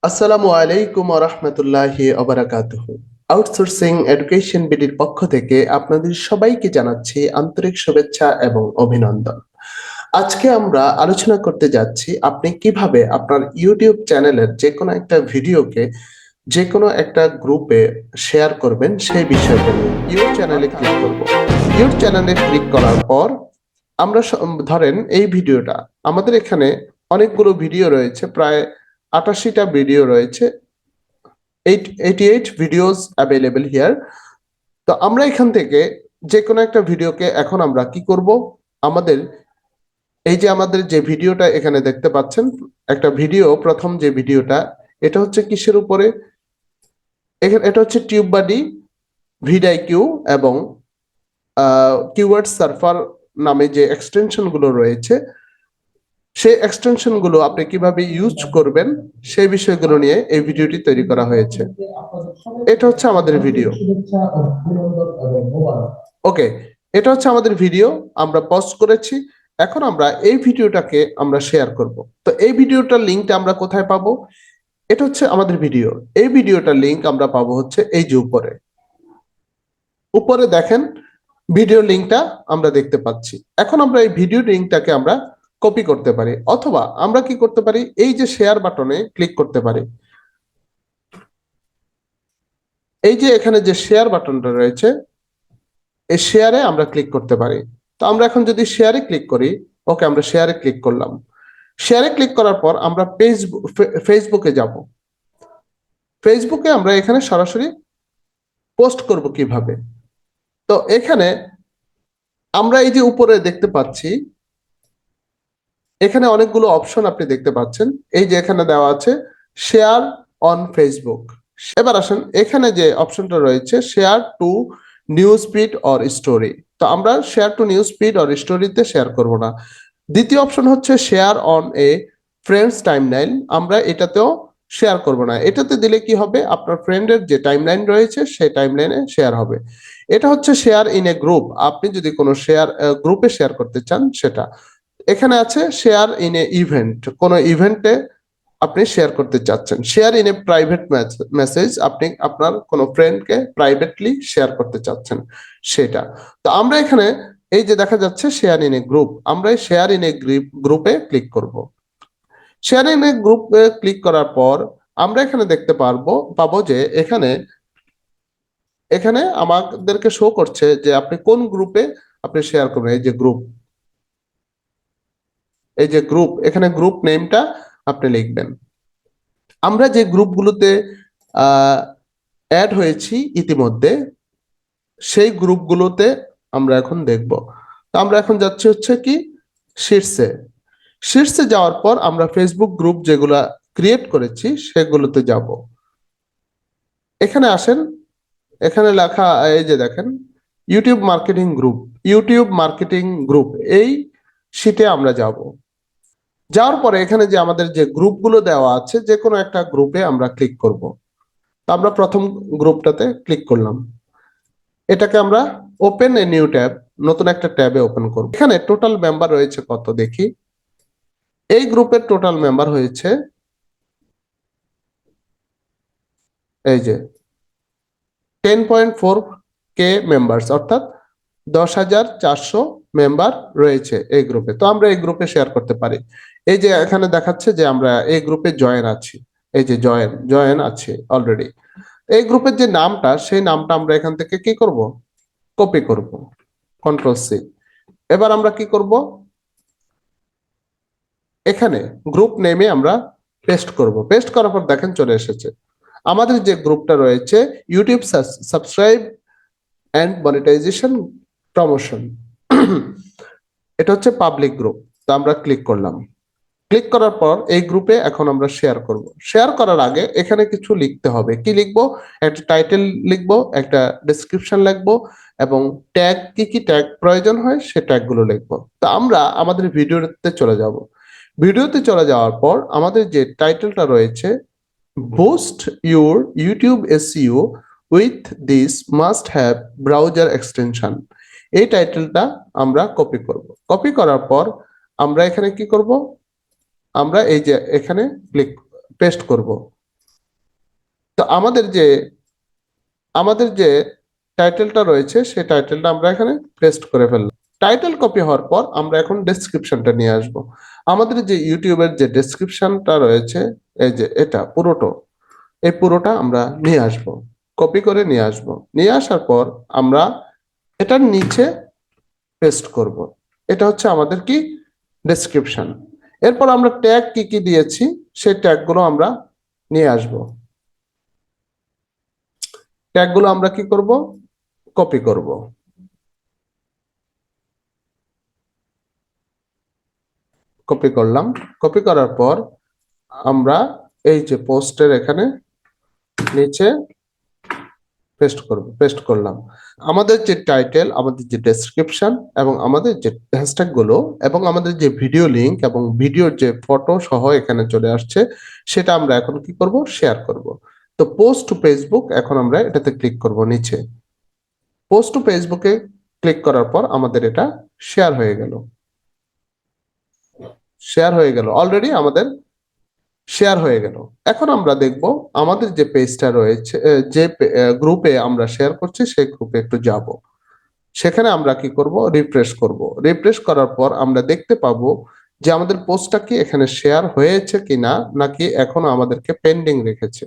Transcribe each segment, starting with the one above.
আসসালামু আলাইকুম ওয়া রাহমাতুল্লাহি ওয়া বারাকাতুহু। আউটসোর্সিং এডুকেশন বিডির পক্ষ থেকে আপনাদের সবাইকে জানাচ্ছি আন্তরিক শুভেচ্ছা এবং অভিনন্দন। আজকে আমরা আলোচনা করতে যাচ্ছি আপনি কিভাবে আপনার ইউটিউব চ্যানেলের যেকোনো একটা ভিডিওকে যেকোনো একটা গ্রুপে শেয়ার করবেন সেই বিষয়টা নিয়ে। চ্যানেলে ক্লিক করব। চ্যানেলে ক্লিক করার পর আমরা ধরেন এই ভিডিওটা আমাদের এখানে অনেকগুলো ভিডিও রয়েছে, প্রায় ৮৮টা ভিডিও রয়েছে, 88 ভিডিওস অ্যাভেলেবল হিয়ার। তো আমরা এখান থেকে যে কোনো একটা ভিডিওকে এখন আমরা কি করব, আমাদের এই যে আমাদের যে ভিডিওটা এখানে দেখতে পাচ্ছেন, একটা ভিডিও, প্রথম যে ভিডিওটা, এটা হচ্ছে কিসের উপরে, এখানে এটা হচ্ছে টিউব বাডি, ভিডাইকিউ এবং কিওয়ার্ড সার্ফার নামে যে এক্সটেনশন গুলো রয়েছে, সেই এক্সটেনশন গুলো আপনি কিভাবে ইউজ করবেন সেই বিষয়গুলো নিয়ে এই ভিডিওটি তৈরি করা হয়েছে। এটা হচ্ছে আমাদের ভিডিও। ওকে, এটা হচ্ছে আমাদের ভিডিও, আমরা পজ করেছি। এখন আমরা এই ভিডিওটাকে আমরা শেয়ার করব। তো এই ভিডিওটার লিঙ্কটা আমরা কোথায় পাবো? এটা হচ্ছে আমাদের ভিডিও। এই ভিডিওটার লিঙ্ক আমরা পাবো হচ্ছে এই যে উপরে উপরে দেখেন, ভিডিও লিঙ্কটা আমরা দেখতে পাচ্ছি। এখন আমরা এই ভিডিও লিঙ্কটাকে আমরা কপি করতে পারি, অথবা আমরা কি করতে পারি, এই যে শেয়ার বাটনে ক্লিক করতে পারি। এই যে এখানে যে শেয়ার বাটনটা রয়েছে, এই শেয়ারে আমরা ক্লিক করতে পারি। তো আমরা এখন যদি শেয়ারে ক্লিক করি, ওকে, আমরা শেয়ারে ক্লিক করলাম। শেয়ারে ক্লিক করার পর আমরা ফেসবুকে যাব। ফেসবুকে আমরা এখানে সরাসরি পোস্ট করব কিভাবে। তো এখানে আমরা এই যে উপরে দেখতে পাচ্ছি, এখানে অনেকগুলো অপশন আপনি দেখতে পাচ্ছেন। এই যে এখানে দেওয়া আছে শেয়ার অন ফেসবুক। এবার আসেন, এখানে যে অপশনটা রয়েছে share to news feed or story, তো আমরা share to news feed or স্টোরিতে শেয়ার করব না। দ্বিতীয় অপশন হচ্ছে share on a friends timeline, আমরা এটাতেও শেয়ার করব না। এটাতে দিলে কি হবে, আপনার ফ্রেন্ডের যে টাইমলাইন রয়েছে সেই টাইমলাইনে শেয়ার হবে। এটা হচ্ছে শেয়ার ইন এ গ্রুপ, আপনি যদি কোনো শেয়ার গ্রুপে শেয়ার করতে চান সেটা। এখানে আছে শেয়ার ইন এ ইভেন্ট, কোনো ইভেন্টে আপনি শেয়ার করতে চাচ্ছেন। Share in a private message, আপনি আপনার কোনো ফ্রেন্ডকে প্রাইভেটলি শেয়ার করতে চাচ্ছেন সেটা। তো আমরা এখানে এই যে দেখা যাচ্ছে শেয়ার ইন এ গ্রুপ, আমরা শেয়ার ইন এ গ্রুপে ক্লিক করব। শেয়ার ইন এ গ্রুপে ক্লিক করার পর আমরা এখানে দেখতে পাবো যে এখানে এখানে আমাদেরকে শো করছে যে আপনি কোন গ্রুপে আপনি শেয়ার করবেন। এই যে গ্রুপ, এই যে গ্রুপ, এখানে গ্রুপ নেমটা আপনি লিখবেন। আমরা যে গ্রুপগুলোতে অ্যাড হয়েছি ইতিমধ্যে, সেই গ্রুপগুলোতে আমরা এখন দেখব। তো আমরা এখন যাচ্ছি হচ্ছে কি শীর্ষে। শীর্ষে যাওয়ার পর আমরা ফেসবুক গ্রুপ যেগুলা ক্রিয়েট করেছি সেগুলোতে যাব। এখানে আসেন, এখানে লেখা এই যে দেখেন YouTube marketing group, YouTube marketing group, এই শীটে আমরা যাব। যাওয়ার পরে এখানে যে আমাদের যে গ্রুপগুলো দেওয়া আছে, যে কোনো একটা গ্রুপে আমরা ক্লিক করব। তো আমরা প্রথম গ্রুপটাতে ক্লিক করলাম। এটাকে আমরা ওপেন এ নিউ ট্যাব, নতুন একটা ট্যাবে ওপেন করব। এখানে টোটাল মেম্বার রয়েছে কত দেখি। এই গ্রুপের টোটাল মেম্বার হয়েছে এই যে 10.4K মেম্বার্স, অর্থাৎ 10,400 মেম্বার রয়েছে এই গ্রুপে। তো আমরা এই গ্রুপে শেয়ার করতে পারি। এই যে এখানে দেখাচ্ছে যে আমরা এই গ্রুপে জয়েন আছি, এই যে জয়েন আছে অলরেডি। এই গ্রুপের যে নামটা, সেই নামটা আমরা এখান থেকে কি করব, কপি করব, কন্ট্রোল সি। এবার আমরা কি করব, এখানে গ্রুপ নেমে আমরা পেস্ট করব। পেস্ট করার পর দেখেন চলে এসেছে আমাদের যে গ্রুপটা রয়েছে, YouTube subscribe and monetization promotion. এটা হচ্ছে পাবলিক গ্রুপ। তো আমরা ক্লিক করলাম। ক্লিক করার পর এই গ্রুপে এখন আমরা শেয়ার করব। শেয়ার করার আগে এখানে কিছু লিখতে হবে। কি লিখবো? একটা টাইটেল লিখবো, একটা ডেসক্রিপশন লিখবো, এবং ট্যাগ, কি কি ট্যাগ প্রয়োজন হয় সে ট্যাগগুলো লিখবো। তো আমরা আমাদের ভিডিওতে চলে যাব। ভিডিওতে চলে যাওয়ার পর আমাদের যে টাইটেলটা রয়েছে, boost your YouTube SEO with this must have browser extension, এই টাইটেলটা আমরা কপি করব। কপি করার পর আমরা এখানে কি করব, আমরা এই যে এখানে ক্লিক পেস্ট করব। তো আমাদের যে টাইটেলটা রয়েছে সেই টাইটেলটা আমরা এখানে পেস্ট করে ফেললাম। টাইটেল কপি হওয়ার পর আমরা এখন ডেসক্রিপশনটা নিয়ে আসব। আমাদের যে ইউটিউবের যে ডেসক্রিপশনটা রয়েছে, এই যে এটা পুরোটা আমরা নিয়ে আসব, কপি করে নিয়ে আসব। নিয়ে আসার পর আমরা এটার নিচে পেস্ট করব। এটা হচ্ছে আমাদের কি ডেসক্রিপশন। এরপর আমরা ট্যাগ কি কি দিয়েছি সেই ট্যাগগুলো আমরা নিয়ে আসব। ট্যাগগুলো আমরা কি করব, কপি করব। কপি করলাম। কপি করার পর আমরা এই যে পোস্টের এখানে নিচে পেস্ট করলাম। আমাদের যে টাইটেল, আমাদের যে ডেসক্রিপশন এবং আমাদের যে হ্যাশট্যাগ গুলো এবং আমাদের যে ভিডিও লিংক এবং ভিডিওর যে ফটো সহ এখানে চলে আসছে, সেটা আমরা এখন কি করব, শেয়ার করব। তো পোস্ট টু ফেসবুক, এখন আমরা এটাতে ক্লিক করব। নিচে পোস্ট টু ফেসবুকে ক্লিক করার পর আমাদের এটা শেয়ার হয়ে গেল। অলরেডি আমাদের শেয়ার হয়ে গেল। এখন আমরা দেখব আমাদের যে পেজটা রয়েছে, যে গ্রুপে আমরা শেয়ার করছি সেই গ্রুপে একটু যাব। সেখানে আমরা কি করব, রিফ্রেশ করব। রিফ্রেশ করার পর আমরা দেখতে পাবো যে আমাদের পোস্টটা কি এখানে শেয়ার হয়েছে কিনা, নাকি এখনো আমাদেরকে পেন্ডিং রেখেছে।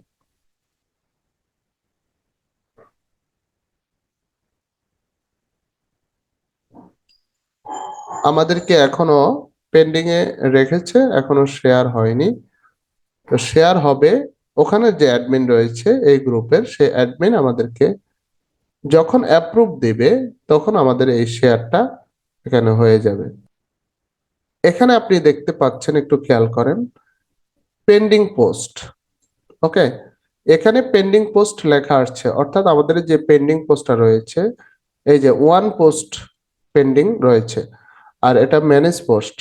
আমাদেরকে এখনো পেন্ডিং এ রেখেছে, এখনো শেয়ার হয়নি। তো শেয়ার হবে, ওখানে যে অ্যাডমিন রয়েছে এই গ্রুপের, সেই অ্যাডমিন আমাদেরকে যখন অ্যাপ্রুভ দিবে তখন আমাদের এই শেয়ারটা এখানে হয়ে যাবে। এখানে আপনি দেখতে পাচ্ছেন, একটু খেয়াল করেন, পেন্ডিং পোস্ট। ওকে, এখানে পেন্ডিং পোস্ট লেখা আসছে, অর্থাৎ আমাদের যে পেন্ডিং পোস্টটা রয়েছে, এই যে ওয়ান পোস্ট পেন্ডিং রয়েছে, আর এটা ম্যানেজ পোস্ট।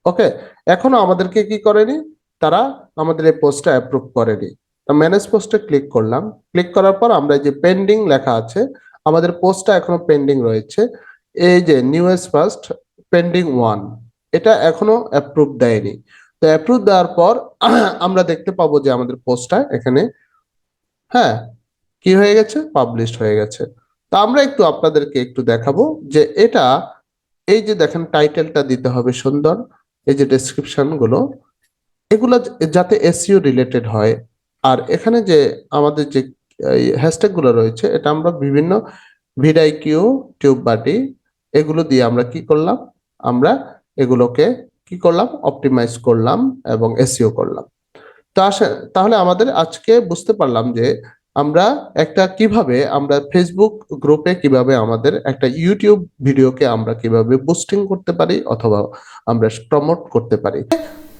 ওকে, এখনো আমাদেরকে কি করেনি, তারা আমাদের এই পোস্টটা অ্যাপ্রুভ করেনি। ম্যানেজ পোস্টে ক্লিক করলাম। ক্লিক করার পর আমরা যে পেন্ডিং লেখা আছে, আমাদের পোস্টটা এখনো পেন্ডিং রয়েছে। এই যে নিউয়েস্ট ফার্স্ট পেন্ডিং ওয়ান, এটা এখনো অ্যাপ্রুভ দেয়নি। তো অ্যাপ্রুভ দেওয়ার পর আমরা দেখতে পাবো যে আমাদের পোস্টটা এখানে, হ্যাঁ, কি হয়ে গেছে, পাবলিশড হয়ে গেছে। তো আমরা একটু আপনাদেরকে একটু দেখাবো যে এটা, এই যে দেখেন টাইটেলটা দিতে হবে সুন্দর, এই যে ডেসক্রিপশন গুলো, এগুলো যাতে এসইও রিলেটেড হয়। আর এখানে যে আমাদের যে হ্যাশট্যাগ গুলো রয়েছে, এটা আমরা বিভিন্ন ভিডাইকিউ, টিউব বাটি, এগুলো দিয়ে আমরা কি করলাম, আমরা এগুলোকে কি করলাম, অপটিমাইজ করলাম এবং এসইও করলাম। তো তাহলে আমাদের আজকে বুঝতে পারলাম যে আমরা কিভাবে আমরা ফেসবুক গ্রুপে কিভাবে আমাদের একটা ইউটিউব ভিডিওকে আমরা কিভাবে বুস্টিং করতে পারি অথবা আমরা প্রমোট করতে পারি।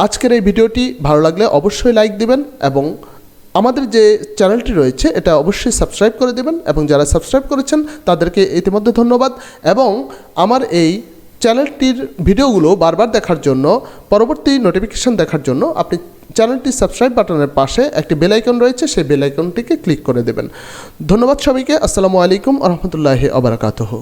আজকের এই ভিডিওটি ভালো লাগলে অবশ্যই লাইক দিবেন এবং আমাদের যে চ্যানেলটি রয়েছে এটা অবশ্যই সাবস্ক্রাইব করে দেবেন, এবং যারা সাবস্ক্রাইব করেছেন তাদেরকে ইতিমধ্যে ধন্যবাদ। এবং আমার এই চ্যানেলটির ভিডিওগুলো বারবার দেখার জন্য, পরবর্তী নোটিফিকেশন দেখার জন্য আপনি চ্যানেলটি সাবস্ক্রাইব বাটনের পাশে একটি বেল আইকন রয়েছে, সেই বেল আইকনটিকে ক্লিক করে দেবেন। ধন্যবাদ সবাইকে। আসসালামু আলাইকুম ওয়া রাহমাতুল্লাহি ওয়া বারাকাতুহু।